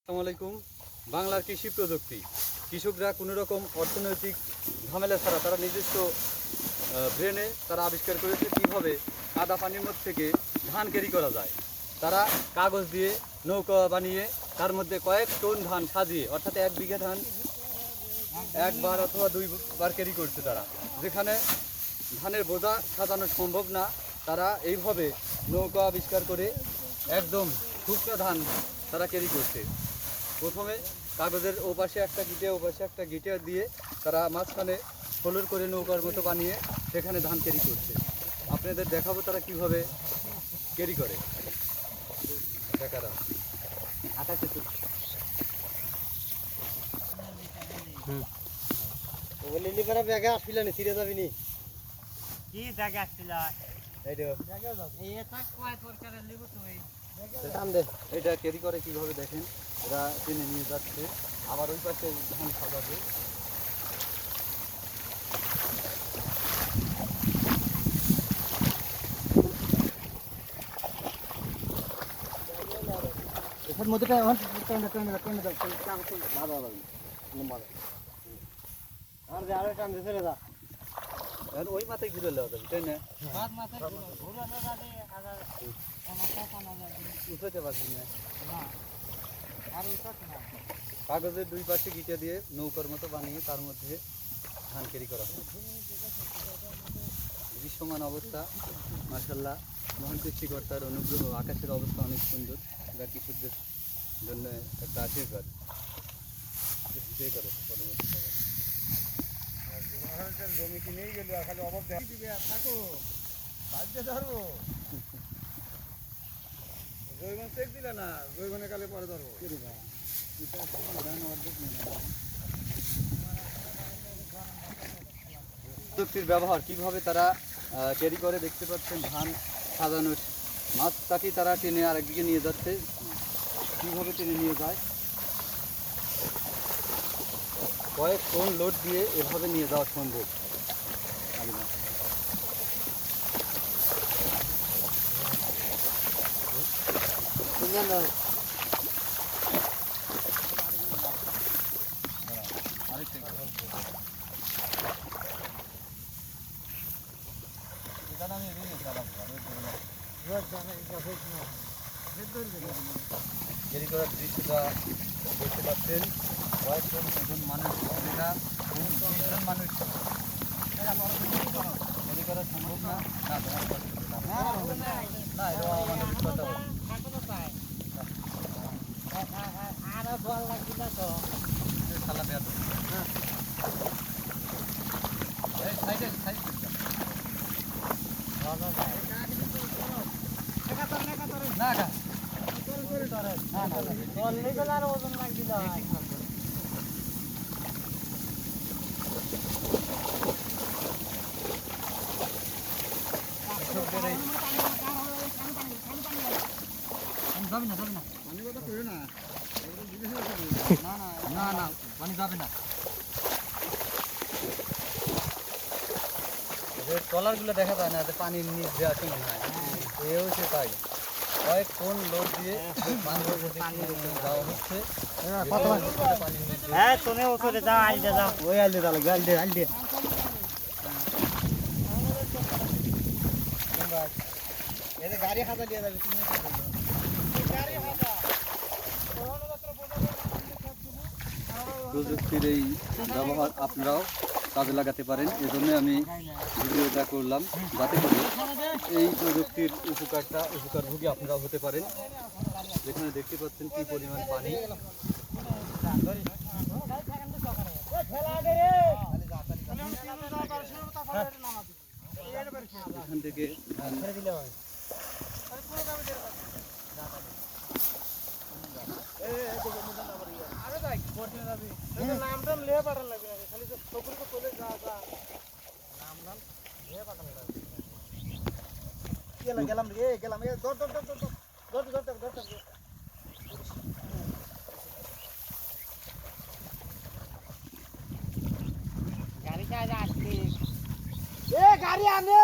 আসসালামু আলাইকুম। বাংলার কৃষি প্রযুক্তি। কৃষকরা কোনো রকম অর্থনৈতিক ঝামেলা ছাড়া তারা নিজস্ব ব্রেনে তারা আবিষ্কার করেছে কীভাবে কাদা পানির মধ্যে থেকে ধান ক্যারি করা যায়। তারা কাগজ দিয়ে নৌকা বানিয়ে তার মধ্যে কয়েক টন ধান সাজিয়ে, অর্থাৎ 1 বিঘা ধান একবার অথবা 2বার ক্যারি করছে তারা। যেখানে ধানের বোঝা সাজানো সম্ভব না, তারা এইভাবে নৌকা আবিষ্কার করে একদম শুকনো ধান তারা ক্যারি করছে। প্রথমে কাগজের ওপাশে একটা গিটে ওপাশে একটা গিটে দিয়ে তারা মাঝখানে ফ্লোর করে নৌকার মতো বানিয়ে সেখানে ধান ক্যারি করছে। আপনাদের দেখাবো তারা কিভাবে ক্যারি করে। দেখারা আটাতে বলে লিবারা ব্যাগে আসছিল না সিরে যাবি নি কি জায়গা আসছিল এই তো এটা কয় প্রকারের লিব তুই দাম দে এটা ক্যারি করে কিভাবে দেখেন। এরা টেনে নিয়ে যাচ্ছে, আবার ওই পাশে ধান সাজাবে। এর মধ্যে ট্রেন দাও কাম তো ভালো হবে লম্বা আর যে আরে টান দিছে রে দা আর ওই মাথায় ঘুরে লেওয়া যাবে, তাই না? বাদ মাথায় ঘুরানো যাবে আর মাথা কানা যাবে উঠাতে পারবি না। না আর উঠছ না। কাগজের দুই পাশে গিটা দিয়ে নৌকার মতো বানিয়ে তার মধ্যে ধান ক্যারি করা হয়। দৃশ্যমান অবস্থা, মাশাআল্লাহ, মহান সৃষ্টিকর্তার অনুগ্রহ। আকাশের অবস্থা অনেক সুন্দর, যা কৃষকদের জন্য একটা আশীর্বাদ। স্প্রে করে পরবর্তী সময় জমি কিনেই গেল আর খালি অভাব দিবে থাকো বাজে ধরবো জৈবন চেক দিলা না, জৈবনে কালে পরে ধরবো প্রযুক্তির ব্যবহার কিভাবে তারা ক্যারি করে দেখতে পাচ্ছেন। ধান সাজানোর মাছটাকে তারা টেনে আরেকদিকে নিয়ে যাচ্ছে। কীভাবে টেনে নিয়ে যায়, কয়েক টন লোড দিয়ে এভাবে নিয়ে যাওয়া সম্ভব। ক্যারি করার দৃশ্যটা দেখতে পাচ্ছেন। কয়েকজন একজন মানুষ, এটা 20 জন মানুষ ক্যারি করা সম্ভব না। না এটা আমাদের কথা আর বল লাগিল তো সালা দেওয়া তো সাইডে সাইড না না আর ওজন লাগিল যাবি না যাবি না পানি কথা কইও না না না পানি যাবে না। ট্রলারগুলো দেখা যায় না, যে পানির নিচ দিয়ে আসে মনে হয়। এও সে তাই কয়েক টন লোড দিয়ে যাওয়া হচ্ছে। হ্যাঁ তোনে ওখানে যাও আইলে যাও ওই আইলে দা লাগে আইলে এতে গাড়ি হাতা দিয়ে যাবে তুমি গাড়ি হাতা প্রযুক্তির এই ব্যবহার আপনারাও কাজে লাগাতে পারেন। এজন্য আমি ভিডিওটা করলাম, যাতে করে এই প্রযুক্তির উপকারভোগী আপনারাও হতে পারেন। যেখানে দেখতে পাচ্ছেন কি পরিমাণ পানি। এখান থেকে নাম লিয়ে পাঠান লাগবে না, খালি সবুজ চলে যা যা নাম লিয়ে পাঠান লাগবে। গেলাম রে গেলাম দর গাড়ি কাজ আসছে গাড়ি আনে